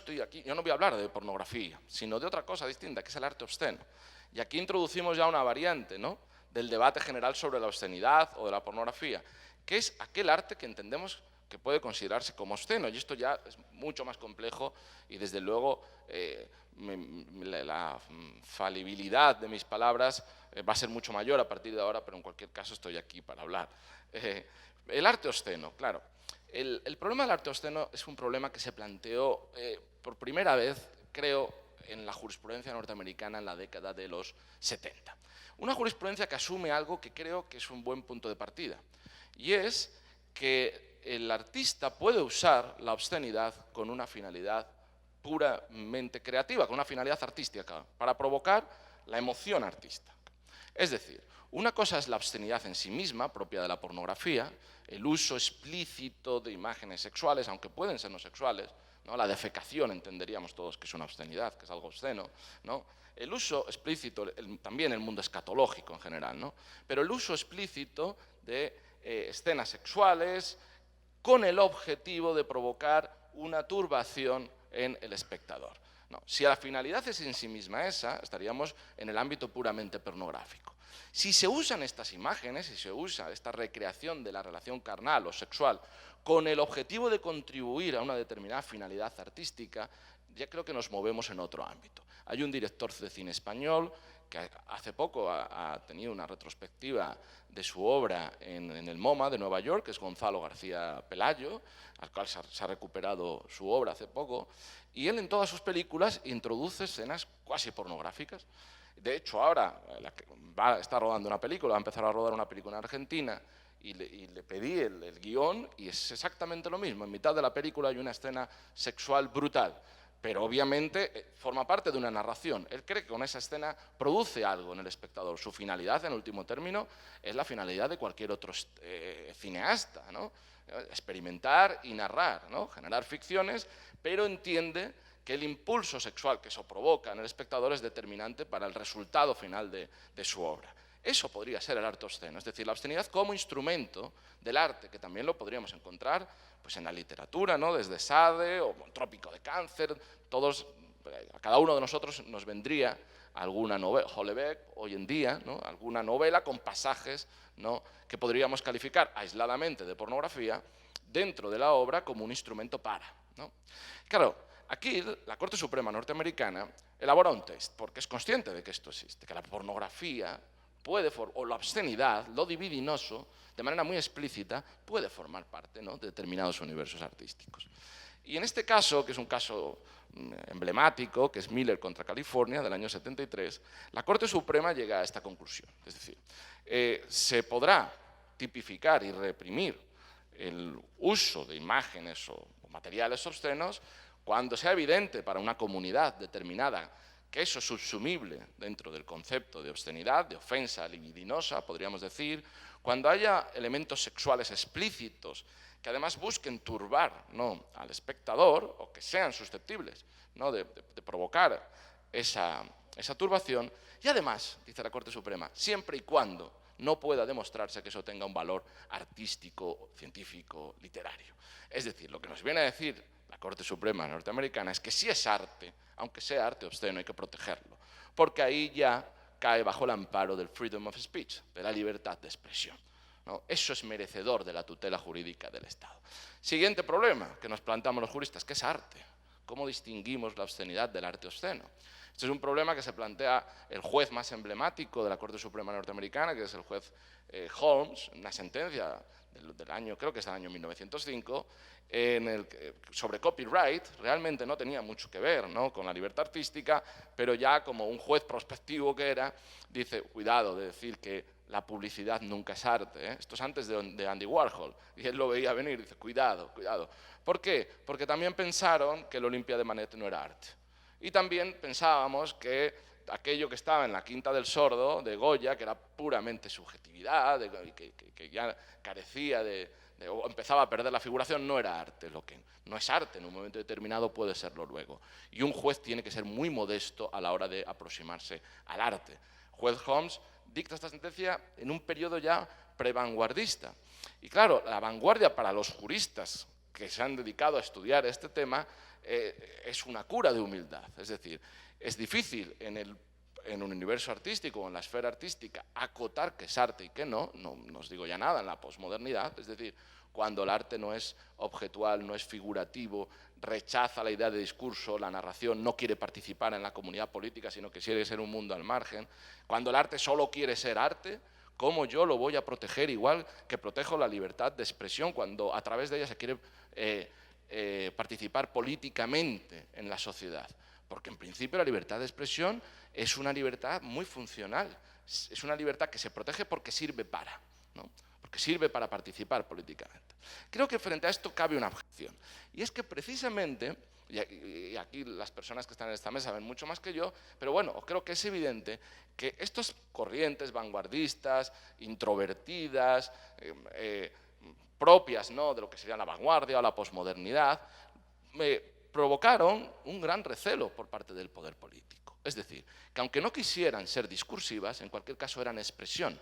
voy a hablar de pornografía, sino de otra cosa distinta, que es el arte obsceno. Y aquí introducimos ya una variante, ¿no? del debate general sobre la obscenidad o de la pornografía, que es aquel arte que entendemos que puede considerarse como obsceno, y esto ya es mucho más complejo y desde luego la falibilidad de mis palabras va a ser mucho mayor a partir de ahora, pero en cualquier caso estoy aquí para hablar. El arte obsceno, claro. El problema del arte obsceno es un problema que se planteó por primera vez, creo, en la jurisprudencia norteamericana en la década de los 70. Una jurisprudencia que asume algo que creo que es un buen punto de partida, y es que el artista puede usar la obscenidad con una finalidad puramente creativa, con una finalidad artística, para provocar la emoción artística. Es decir, una cosa es la obscenidad en sí misma, propia de la pornografía, el uso explícito de imágenes sexuales, aunque pueden ser no sexuales, ¿no? La defecación entenderíamos todos que es una obscenidad, que es algo obsceno, ¿no? El uso explícito, también el mundo escatológico en general, ¿no? Pero el uso explícito de escenas sexuales con el objetivo de provocar una turbación en el espectador. No, si la finalidad es en sí misma esa, estaríamos en el ámbito puramente pornográfico. Si se usan estas imágenes, si se usa esta recreación de la relación carnal o sexual con el objetivo de contribuir a una determinada finalidad artística, ya creo que nos movemos en otro ámbito. Hay un director de cine español que hace poco ha tenido una retrospectiva de su obra en el MoMA de Nueva York, que es Gonzalo García Pelayo, al cual se ha recuperado su obra hace poco, y él en todas sus películas introduce escenas cuasi pornográficas. De hecho, ahora está rodando una película, va a empezar a rodar una película en Argentina, y le pedí el guión, y es exactamente lo mismo. En mitad de la película hay una escena sexual brutal, pero obviamente forma parte de una narración. Él cree que con esa escena produce algo en el espectador. Su finalidad, en último término, es la finalidad de cualquier otro cineasta, ¿no? Experimentar y narrar, ¿no? Generar ficciones, pero entiende que el impulso sexual que eso provoca en el espectador es determinante para el resultado final de su obra. Eso podría ser el arte obsceno, es decir, la obscenidad como instrumento del arte, que también lo podríamos encontrar pues, en la literatura, ¿no? Desde Sade o Trópico de Cáncer, a cada uno de nosotros nos vendría alguna novela, Houellebecq hoy en día, ¿no? Alguna novela con pasajes, ¿no? que podríamos calificar aisladamente de pornografía dentro de la obra como un instrumento para, ¿no? Claro, aquí la Corte Suprema norteamericana elabora un test porque es consciente de que esto existe, que la pornografía o la obscenidad, lo libidinoso, de manera muy explícita, puede formar parte, ¿no? de determinados universos artísticos. Y en este caso, que es un caso emblemático, que es Miller contra California, del año 73, la Corte Suprema llega a esta conclusión. Es decir, se podrá tipificar y reprimir el uso de imágenes o materiales obscenos cuando sea evidente para una comunidad determinada que eso es subsumible dentro del concepto de obscenidad, de ofensa libidinosa, podríamos decir, cuando haya elementos sexuales explícitos que además busquen turbar, ¿no?, al espectador o que sean susceptibles, ¿no?, de provocar esa turbación, y además, dice la Corte Suprema, siempre y cuando no pueda demostrarse que eso tenga un valor artístico, científico, literario. Es decir, lo que nos viene a decir la Corte Suprema norteamericana es que si es arte, aunque sea arte obsceno, hay que protegerlo, porque ahí ya cae bajo el amparo del freedom of speech, de la libertad de expresión, ¿no? Eso es merecedor de la tutela jurídica del Estado. Siguiente problema que nos planteamos los juristas, ¿qué es arte? ¿Cómo distinguimos la obscenidad del arte obsceno? Este es un problema que se plantea el juez más emblemático de la Corte Suprema norteamericana, que es el juez Holmes, una sentencia del año, creo que es del año 1905, sobre copyright. Realmente no tenía mucho que ver, ¿no?, con la libertad artística, pero ya como un juez prospectivo que era, dice, cuidado de decir que la publicidad nunca es arte, ¿eh? Esto es antes de Andy Warhol, y él lo veía venir, dice, cuidado, cuidado. ¿Por qué? Porque también pensaron que el Olimpia de Manet no era arte. Y también pensábamos que aquello que estaba en la Quinta del Sordo, de Goya, que era puramente subjetividad, que ya carecía o empezaba a perder la figuración, no era arte. Lo que no es arte en un momento determinado puede serlo luego. Y un juez tiene que ser muy modesto a la hora de aproximarse al arte. Juez Holmes dicta esta sentencia en un periodo ya prevanguardista. Y claro, la vanguardia para los juristas que se han dedicado a estudiar este tema es una cura de humildad. Es decir, es difícil en un universo artístico o en la esfera artística acotar qué es arte y qué no os digo ya nada en la posmodernidad, es decir, cuando el arte no es objetual, no es figurativo, rechaza la idea de discurso, la narración, no quiere participar en la comunidad política, sino que quiere ser un mundo al margen, cuando el arte solo quiere ser arte, ¿cómo yo lo voy a proteger igual que protejo la libertad de expresión cuando a través de ella se quiere participar políticamente en la sociedad? Porque en principio la libertad de expresión es una libertad muy funcional, es una libertad que se protege porque sirve para, ¿no?, porque sirve para participar políticamente. Creo que frente a esto cabe una objeción, y es que precisamente, y aquí las personas que están en esta mesa ven mucho más que yo, pero bueno, creo que es evidente que estas corrientes vanguardistas, introvertidas, propias, ¿no?, de lo que sería la vanguardia o la posmodernidad, provocaron un gran recelo por parte del poder político. Es decir, que aunque no quisieran ser discursivas, en cualquier caso eran expresión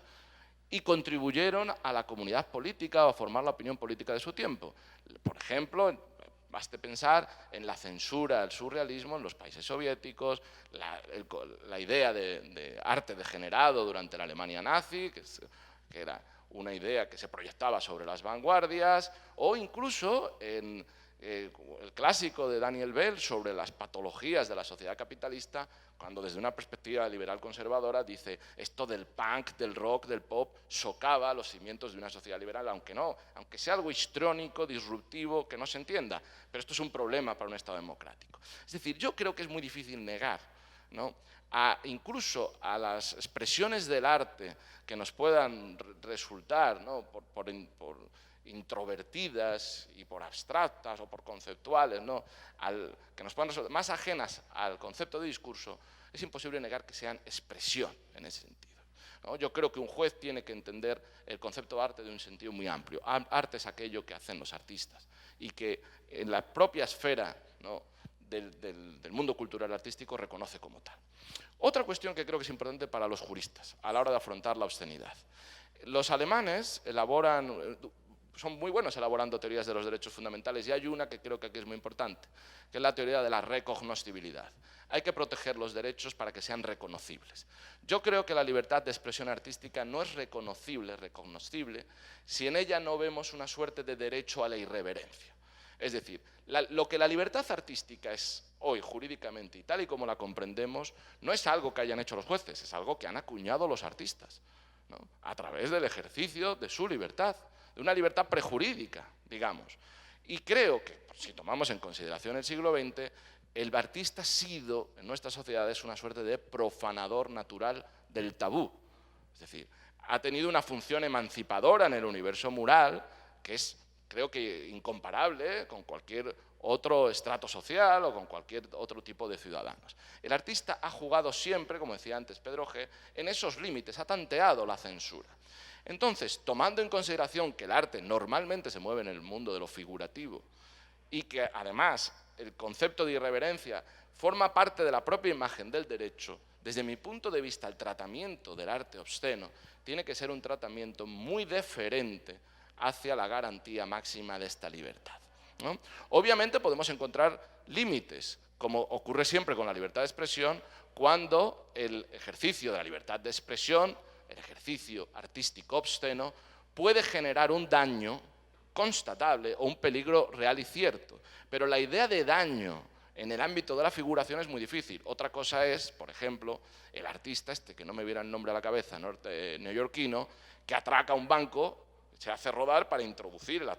y contribuyeron a la comunidad política o a formar la opinión política de su tiempo. Por ejemplo, baste pensar en la censura al surrealismo en los países soviéticos, la idea de arte degenerado durante la Alemania nazi, que era una idea que se proyectaba sobre las vanguardias, o incluso en el clásico de Daniel Bell sobre las patologías de la sociedad capitalista, cuando desde una perspectiva liberal conservadora dice esto del punk, del rock, del pop socava los cimientos de una sociedad liberal, aunque sea algo histriónico, disruptivo, que no se entienda, pero esto es un problema para un Estado democrático. Es decir, yo creo que es muy difícil negar, ¿no?, incluso a las expresiones del arte que nos puedan resultar, ¿no?, por introvertidas y por abstractas o por conceptuales, ¿no?, que nos puedan resultar más ajenas al concepto de discurso, es imposible negar que sean expresión en ese sentido, ¿no? Yo creo que un juez tiene que entender el concepto de arte de un sentido muy amplio. Arte es aquello que hacen los artistas y que en la propia esfera, ¿no?, del mundo cultural artístico reconoce como tal. Otra cuestión que creo que es importante para los juristas a la hora de afrontar la obscenidad. Los alemanes son muy buenos elaborando teorías de los derechos fundamentales, y hay una que creo que aquí es muy importante, que es la teoría de la recognoscibilidad. Hay que proteger los derechos para que sean reconocibles. Yo creo que la libertad de expresión artística no es recognoscible, si en ella no vemos una suerte de derecho a la irreverencia. Es decir, lo que la libertad artística es hoy jurídicamente y tal y como la comprendemos, no es algo que hayan hecho los jueces, es algo que han acuñado los artistas, ¿no?, a través del ejercicio de su libertad, de una libertad prejurídica, digamos. Y creo que, si tomamos en consideración el siglo XX, el artista ha sido, en nuestras sociedades, una suerte de profanador natural del tabú. Es decir, ha tenido una función emancipadora en el universo moral, que es creo que incomparable con cualquier otro estrato social o con cualquier otro tipo de ciudadanos. El artista ha jugado siempre, como decía antes Pedro G., en esos límites, ha tanteado la censura. Entonces, tomando en consideración que el arte normalmente se mueve en el mundo de lo figurativo y que además el concepto de irreverencia forma parte de la propia imagen del derecho, desde mi punto de vista el tratamiento del arte obsceno tiene que ser un tratamiento muy deferente hacia la garantía máxima de esta libertad, ¿no? Obviamente podemos encontrar límites, como ocurre siempre con la libertad de expresión, cuando el ejercicio de la libertad de expresión, el ejercicio artístico obsceno, puede generar un daño constatable o un peligro real y cierto. Pero la idea de daño en el ámbito de la figuración es muy difícil. Otra cosa es, por ejemplo, el artista, que no me viera el nombre a la cabeza, neoyorquino, que atraca un banco, se hace rodar para introducir el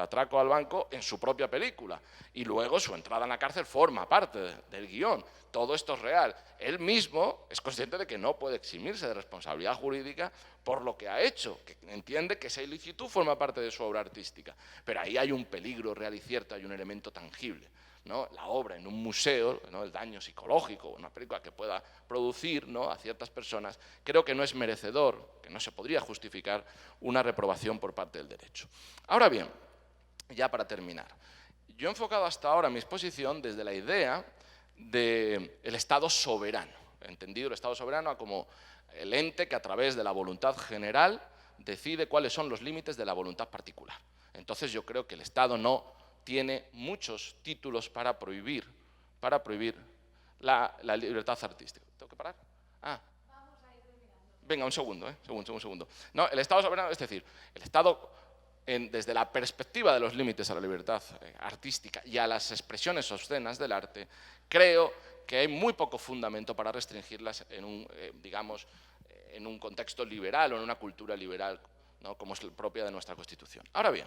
atraco al banco en su propia película. Y luego su entrada en la cárcel forma parte del guión. Todo esto es real. Él mismo es consciente de que no puede eximirse de responsabilidad jurídica por lo que ha hecho, que entiende que esa ilicitud forma parte de su obra artística. Pero ahí hay un peligro real y cierto, hay un elemento tangible, ¿no? La obra en un museo, ¿no? El daño psicológico, una película que pueda producir, ¿no?, a ciertas personas, creo que no es merecedor, que no se podría justificar una reprobación por parte del derecho. Ahora bien, ya para terminar, yo he enfocado hasta ahora mi exposición desde la idea del Estado soberano, entendido el Estado soberano como el ente que a través de la voluntad general decide cuáles son los límites de la voluntad particular. Entonces yo creo que el Estado no tiene muchos títulos para prohibir la libertad artística. ¿Tengo que parar? Ah. Venga, un segundo, un segundo. No, el Estado soberano, es decir, el Estado, desde la perspectiva de los límites a la libertad artística y a las expresiones obscenas del arte, creo que hay muy poco fundamento para restringirlas en un contexto liberal o en una cultura liberal, ¿no?, como es propia de nuestra Constitución. Ahora bien,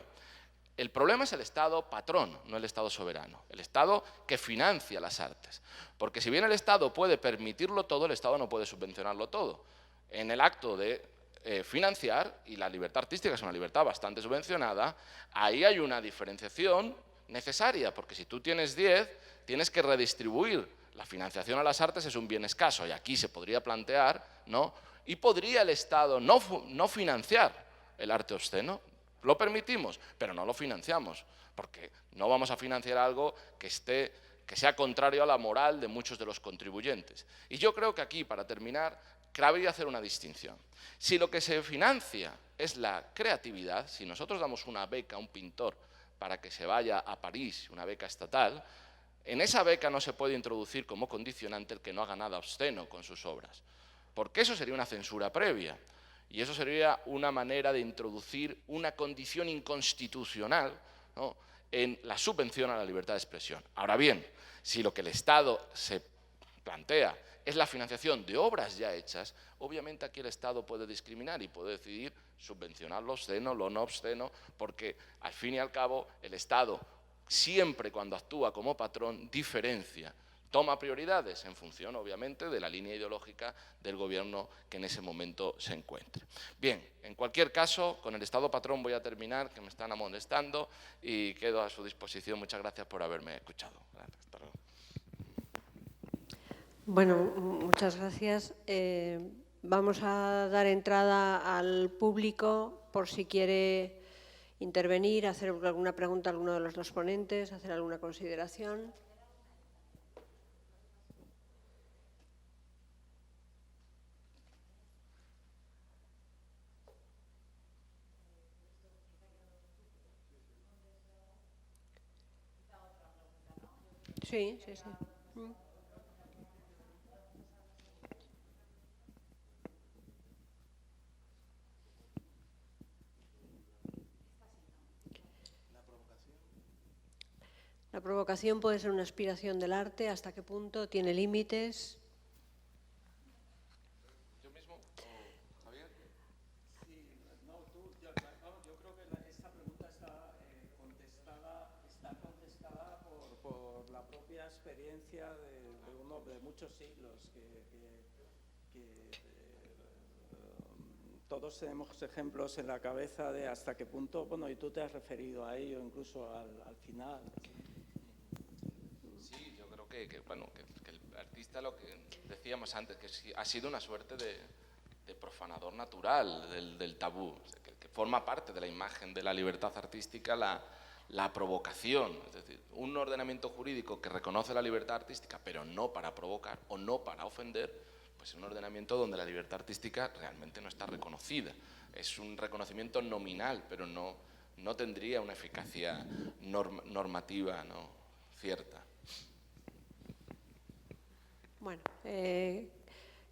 el problema es el Estado patrón, no el Estado soberano, el Estado que financia las artes. Porque si bien el Estado puede permitirlo todo, el Estado no puede subvencionarlo todo. En el acto de financiar, y la libertad artística es una libertad bastante subvencionada, ahí hay una diferenciación necesaria, porque si tú tienes 10, tienes que redistribuir. La financiación a las artes es un bien escaso, y aquí se podría plantear, ¿no?, y podría el Estado no financiar el arte obsceno. Lo permitimos, pero no lo financiamos, porque no vamos a financiar algo que sea contrario a la moral de muchos de los contribuyentes. Y yo creo que aquí, para terminar, cabría hacer una distinción. Si lo que se financia es la creatividad, si nosotros damos una beca a un pintor para que se vaya a París, una beca estatal, en esa beca no se puede introducir como condicionante el que no haga nada obsceno con sus obras, porque eso sería una censura previa. Y eso sería una manera de introducir una condición inconstitucional, ¿no?, en la subvención a la libertad de expresión. Ahora bien, si lo que el Estado se plantea es la financiación de obras ya hechas, obviamente aquí el Estado puede discriminar y puede decidir subvencionar lo obsceno, lo no obsceno, porque al fin y al cabo el Estado, siempre cuando actúa como patrón, diferencia, toma prioridades en función, obviamente, de la línea ideológica del gobierno que en ese momento se encuentre. Bien, en cualquier caso, con el Estado patrón voy a terminar, que me están amonestando, y quedo a su disposición. Muchas gracias por haberme escuchado. Hasta luego. Bueno, muchas gracias. Vamos a dar entrada al público por si quiere intervenir, hacer alguna pregunta a alguno de los dos ponentes, hacer alguna consideración. Sí, sí, sí. La provocación puede ser una aspiración del arte. ¿Hasta qué punto? ¿Tiene límites? ¿Yo mismo o Javier? Sí, no, yo creo que esta pregunta está contestada por la propia experiencia de muchos siglos que todos tenemos ejemplos en la cabeza de hasta qué punto, bueno, y tú te has referido a ello incluso al final. Sí, yo creo que el artista, lo que decíamos antes, que ha sido una suerte de profanador natural del tabú, o sea, que forma parte de la imagen de la libertad artística la provocación, es decir, un ordenamiento jurídico que reconoce la libertad artística, pero no para provocar o no para ofender, pues es un ordenamiento donde la libertad artística realmente no está reconocida. Es un reconocimiento nominal, pero no tendría una eficacia normativa, ¿no?, cierta. Bueno,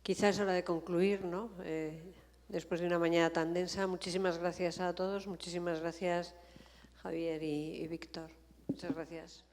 quizás es hora de concluir, ¿no? Después de una mañana tan densa. Muchísimas gracias a todos, muchísimas gracias Javier y Víctor. Muchas gracias.